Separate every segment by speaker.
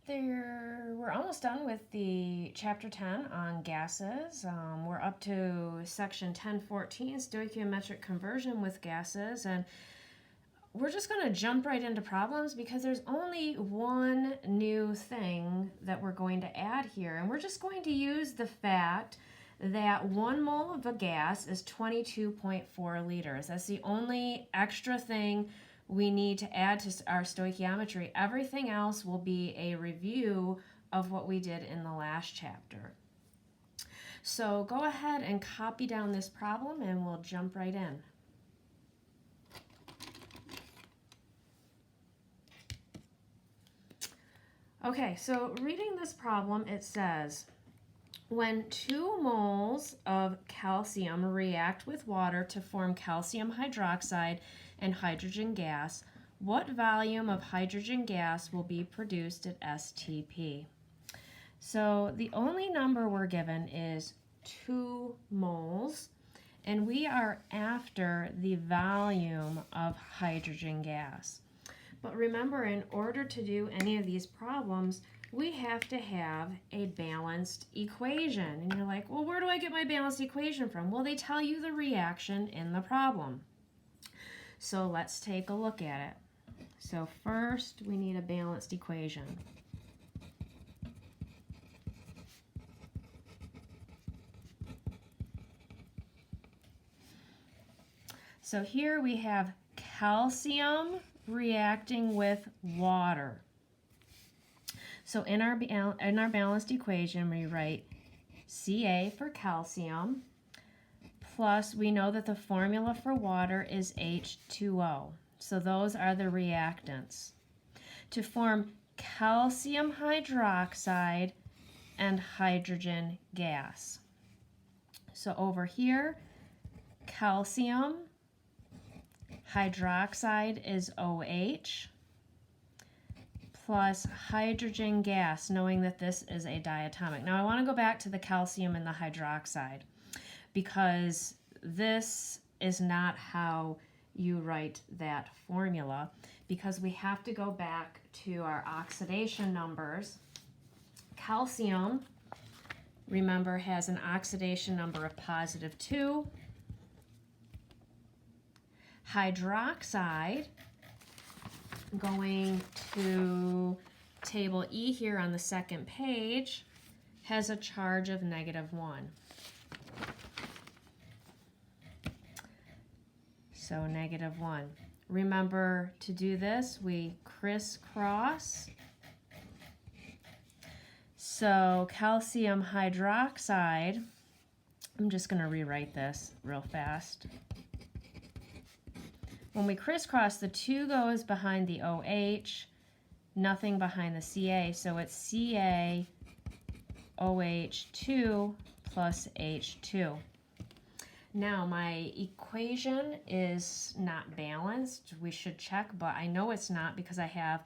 Speaker 1: We're almost done with the chapter 10 on gases. We're up to section 1014, stoichiometric conversion with gases, and we're just going to jump right into problems because there's only one new thing that we're going to add here, and we're just going to use the fact that 1 mole of a gas is 22.4 liters. That's the only extra thing we need to add to our stoichiometry. Everything else will be a review of what we did in the last chapter. So go ahead and copy down this problem and we'll jump right in. Okay, so reading this problem, it says, when 2 moles of calcium react with water to form calcium hydroxide and hydrogen gas, what volume of hydrogen gas will be produced at STP? So the only number we're given is 2 moles, and we are after the volume of hydrogen gas. But remember, in order to do any of these problems, we have to have a balanced equation. And you're like, well, where do I get my balanced equation from? Well, they tell you the reaction in the problem. So let's take a look at it. So first, we need a balanced equation. So here we have calcium reacting with water. So in our balanced equation, we write Ca for calcium, plus we know that the formula for water is H2O. So those are the reactants to form calcium hydroxide and hydrogen gas. So over here, calcium hydroxide is OH, plus hydrogen gas, knowing that this is a diatomic. Now I want to go back to the calcium and the hydroxide because this is not how you write that formula, because we have to go back to our oxidation numbers. Calcium, remember, has an oxidation number of +2. Hydroxide, going to table E here on the second page, has a charge of -1. So -1. Remember, to do this, we crisscross. So calcium hydroxide, I'm just going to rewrite this real fast. When we crisscross, the 2 goes behind the OH, nothing behind the Ca, so it's CaOH2 plus H2. Now my equation is not balanced. We should check, but I know it's not because I have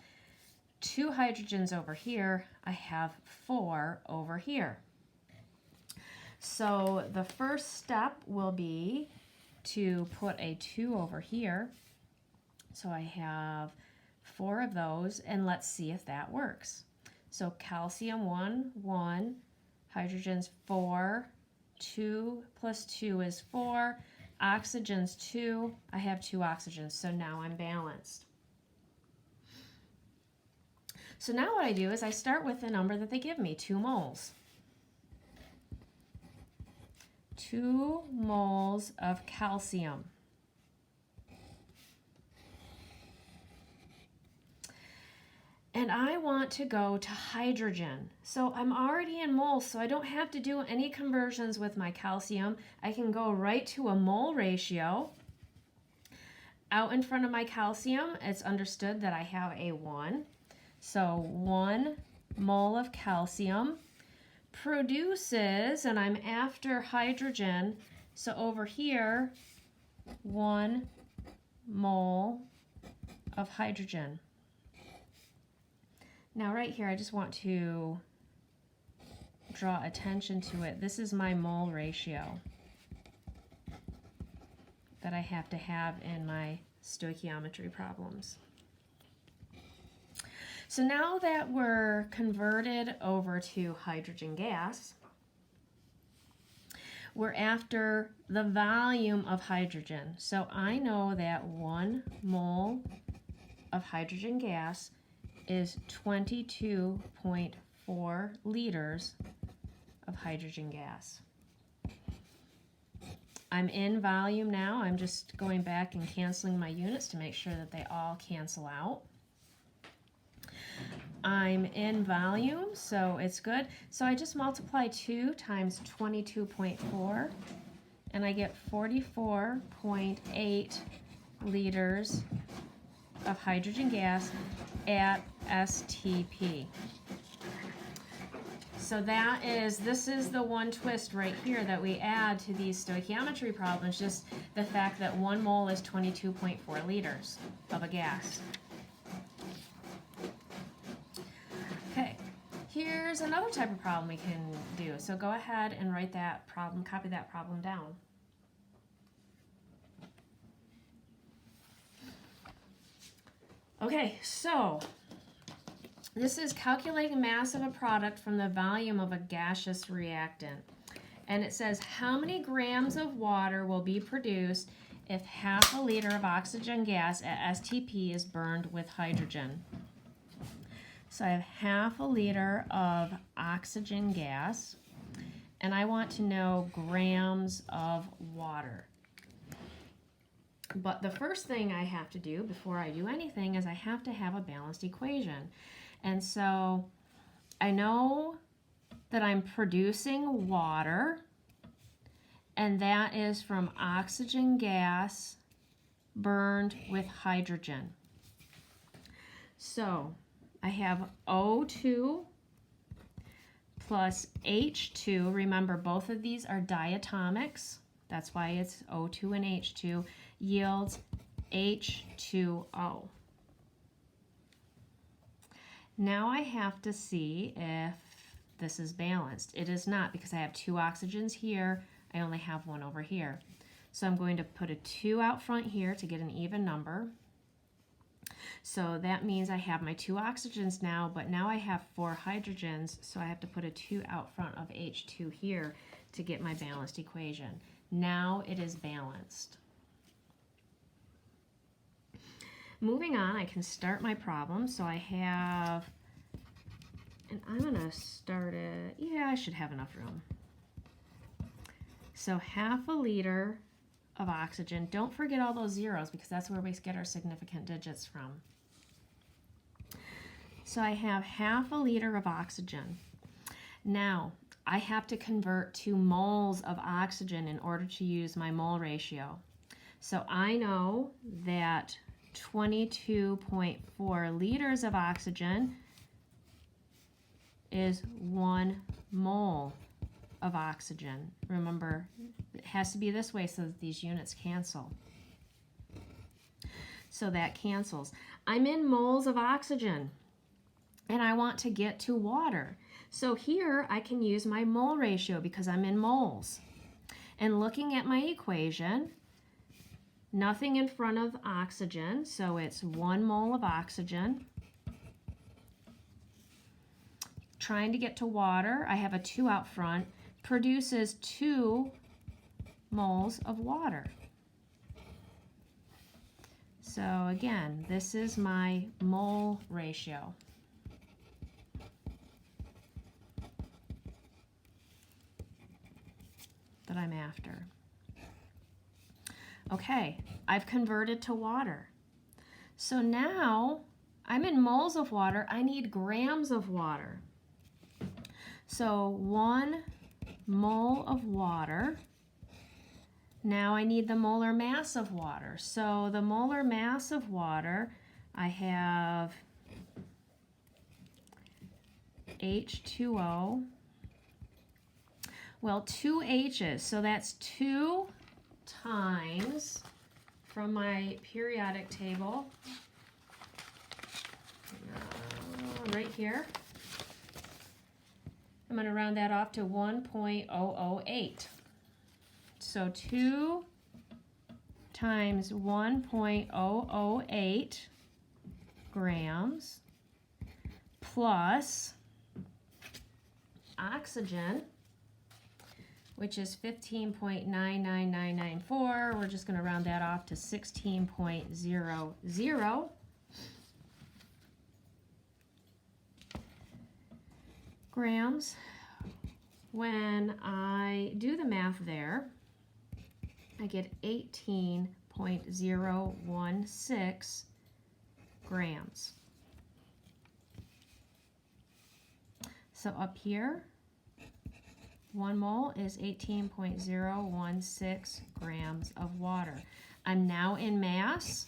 Speaker 1: 2 hydrogens over here. I have 4 over here. So the first step will be to put a 2 over here. So I have 4 of those, and let's see if that works. So calcium 1, 1, hydrogens 4, 2 plus 2 is 4, oxygens 2, I have 2 oxygens, so now I'm balanced. So now what I do is I start with the number that they give me, 2 moles. 2 moles of calcium. And I want to go to hydrogen. So I'm already in moles, so I don't have to do any conversions with my calcium. I can go right to a mole ratio. Out in front of my calcium, it's understood that I have a 1. So 1 mole of calcium produces, and I'm after hydrogen, so over here, 1 mole of hydrogen. Now right here, I just want to draw attention to it. This is my mole ratio that I have in my stoichiometry problems. So now that we're converted over to hydrogen gas, we're after the volume of hydrogen. So I know that 1 mole of hydrogen gas is 22.4 liters of hydrogen gas. I'm in volume now. I'm just going back and canceling my units to make sure that they all cancel out. I'm in volume, so it's good. So I just multiply 2 times 22.4, and I get 44.8 liters of hydrogen gas at STP. So this is the one twist right here that we add to these stoichiometry problems, just the fact that 1 mole is 22.4 liters of a gas. Okay, here's another type of problem we can do. So go ahead and write that problem, copy that problem down. Okay, so this is calculating mass of a product from the volume of a gaseous reactant. And it says how many grams of water will be produced if half a liter of oxygen gas at STP is burned with hydrogen. So I have half a liter of oxygen gas, and I want to know grams of water. But the first thing I have to do before I do anything is I have to have a balanced equation. And so I know that I'm producing water, and that is from oxygen gas burned with hydrogen. So I have O2 plus H2. Remember, both of these are diatomics. That's why it's O2 and H2 yields H2O. Now I have to see if this is balanced. It is not, because I have 2 oxygens here. I only have 1 over here. So I'm going to put a 2 out front here to get an even number. So that means I have my 2 oxygens now, but now I have 4 hydrogens, so I have to put a 2 out front of H2 here to get my balanced equation. Now it is balanced. Moving on, I can start my problem. So I have, and I'm going to start it, yeah, I should have enough room. So half a liter of oxygen. Don't forget all those zeros, because that's where we get our significant digits from. So I have half a liter of oxygen. Now, I have to convert to moles of oxygen in order to use my mole ratio. So I know that 22.4 liters of oxygen is 1 mole of oxygen. Remember, it has to be this way so that these units cancel. So that cancels. I'm in moles of oxygen, and I want to get to water. So here I can use my mole ratio because I'm in moles. And looking at my equation, nothing in front of oxygen, so it's 1 mole of oxygen. Trying to get to water, I have a 2 out front, produces 2 moles of water. So again, this is my mole ratio. That I'm after. Okay, I've converted to water. So now I'm in moles of water. I need grams of water. So 1 mole of water. Now I need the molar mass of water. So the molar mass of water, I have H2O. Well, 2 H's, so that's 2 times, from my periodic table, right here, I'm going to round that off to 1.008. So 2 times 1.008 grams plus oxygen, which is 15.99994. We're just going to round that off to 16.00 grams. When I do the math there, I get 18.016 grams. So up here, 1 mole is 18.016 grams of water. I'm now in mass.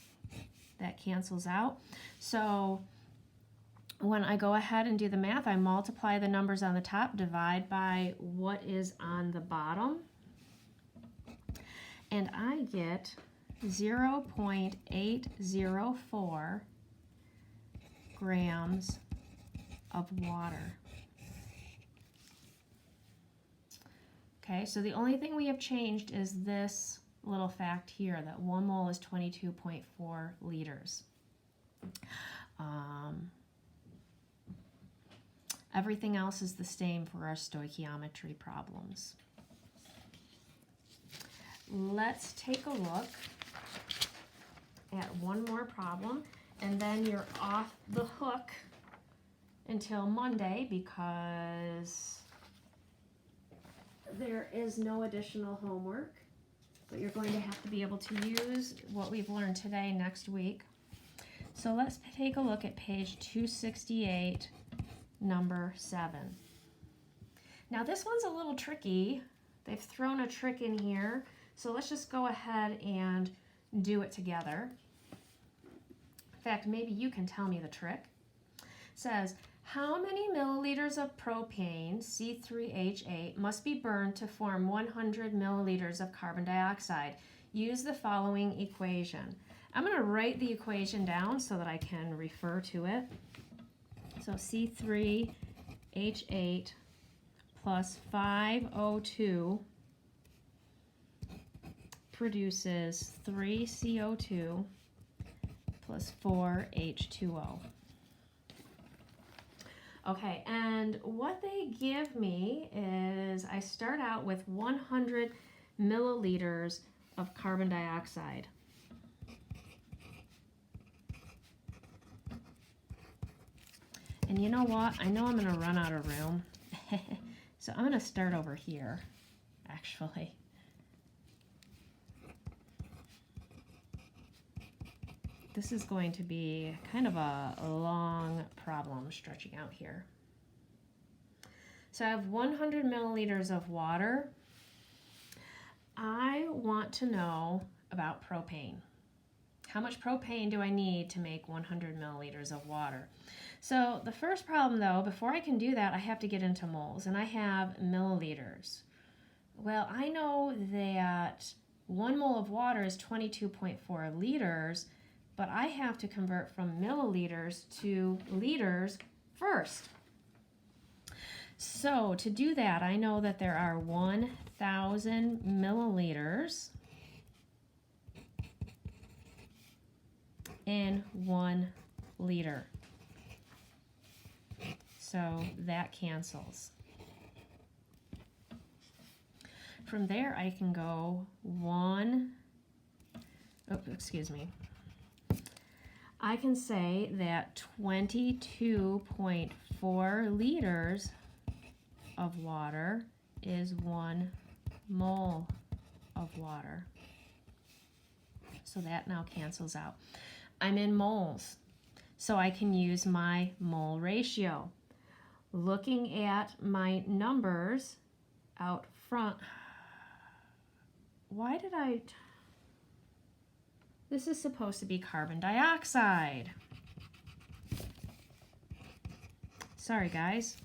Speaker 1: That cancels out. So when I go ahead and do the math, I multiply the numbers on the top, divide by what is on the bottom, and I get 0.804 grams of water. Okay, so the only thing we have changed is this little fact here, that 1 mole is 22.4 liters. Everything else is the same for our stoichiometry problems. Let's take a look at one more problem, and then you're off the hook until Monday because there is no additional homework, but you're going to have to be able to use what we've learned today next week. So let's take a look at page 268, number 7. Now this one's a little tricky. They've thrown a trick in here, so let's just go ahead and do it together. In fact, maybe you can tell me the trick. It says, how many milliliters of propane, C3H8, must be burned to form 100 milliliters of carbon dioxide? Use the following equation. I'm going to write the equation down so that I can refer to it. So C3H8 plus 5O2 produces 3CO2 plus 4H2O. Okay, and what they give me is I start out with 100 milliliters of carbon dioxide. And you know what? I know I'm going to run out of room. So I'm going to start over here, actually. This is going to be kind of a long problem stretching out here. So I have 100 milliliters of water. I want to know about propane. How much propane do I need to make 100 milliliters of water? So the first problem, though, before I can do that, I have to get into moles, and I have milliliters. Well, I know that 1 mole of water is 22.4 liters, but I have to convert from milliliters to liters first. So to do that, I know that there are 1,000 milliliters in 1 liter. So that cancels. From there, I can go I can say that 22.4 liters of water is 1 mole of water. So that now cancels out. I'm in moles, so I can use my mole ratio. Looking at my numbers out front, why did I... This is supposed to be carbon dioxide. Sorry, guys.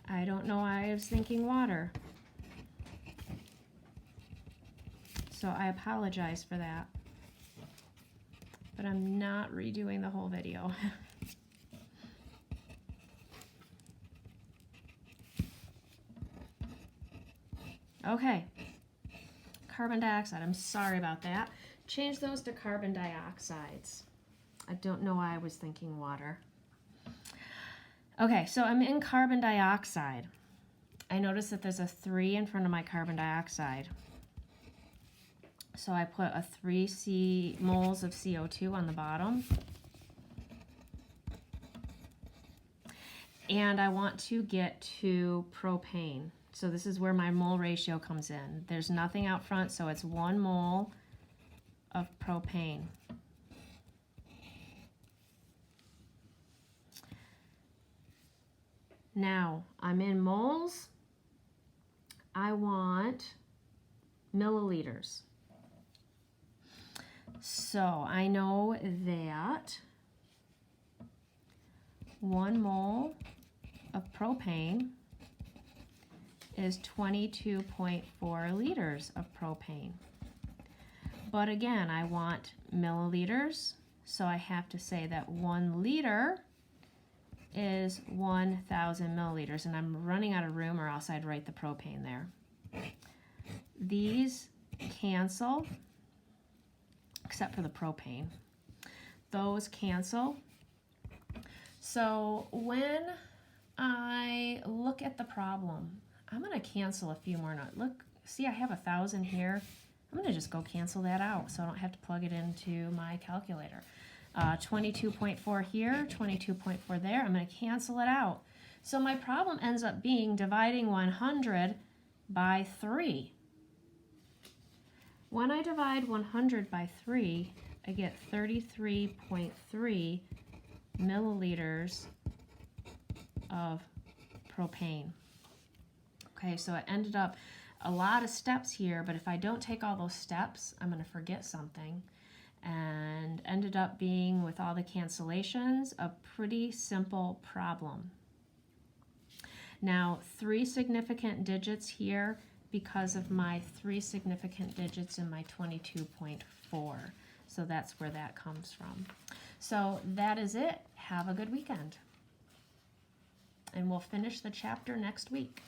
Speaker 1: I don't know why I was thinking water. So I apologize for that. But I'm not redoing the whole video. Okay. Carbon dioxide. I'm sorry about that. Change those to carbon dioxides. I don't know why I was thinking water. Okay, so I'm in carbon dioxide. I notice that there's a 3 in front of my carbon dioxide. So I put a 3 moles of CO2 on the bottom. And I want to get to propane. So this is where my mole ratio comes in. There's nothing out front, so it's 1 mole of propane. Now, I'm in moles. I want milliliters. So I know that 1 mole of propane is 22.4 liters of propane. But again, I want milliliters, so I have to say that 1 liter is 1,000 milliliters, and I'm running out of room or else I'd write the propane there. These cancel, except for the propane. Those cancel. So when I look at the problem, I'm going to cancel a few more notes. Look, see, I have 1,000 here. I'm going to just go cancel that out so I don't have to plug it into my calculator. 22.4 here, 22.4 there. I'm going to cancel it out. So my problem ends up being dividing 100 by 3. When I divide 100 by 3, I get 33.3 milliliters of propane. Okay, so it ended up a lot of steps here, but if I don't take all those steps, I'm going to forget something. And ended up being, with all the cancellations, a pretty simple problem. Now, 3 significant digits here because of my 3 significant digits in my 22.4. So that's where that comes from. So that is it. Have a good weekend. And we'll finish the chapter next week.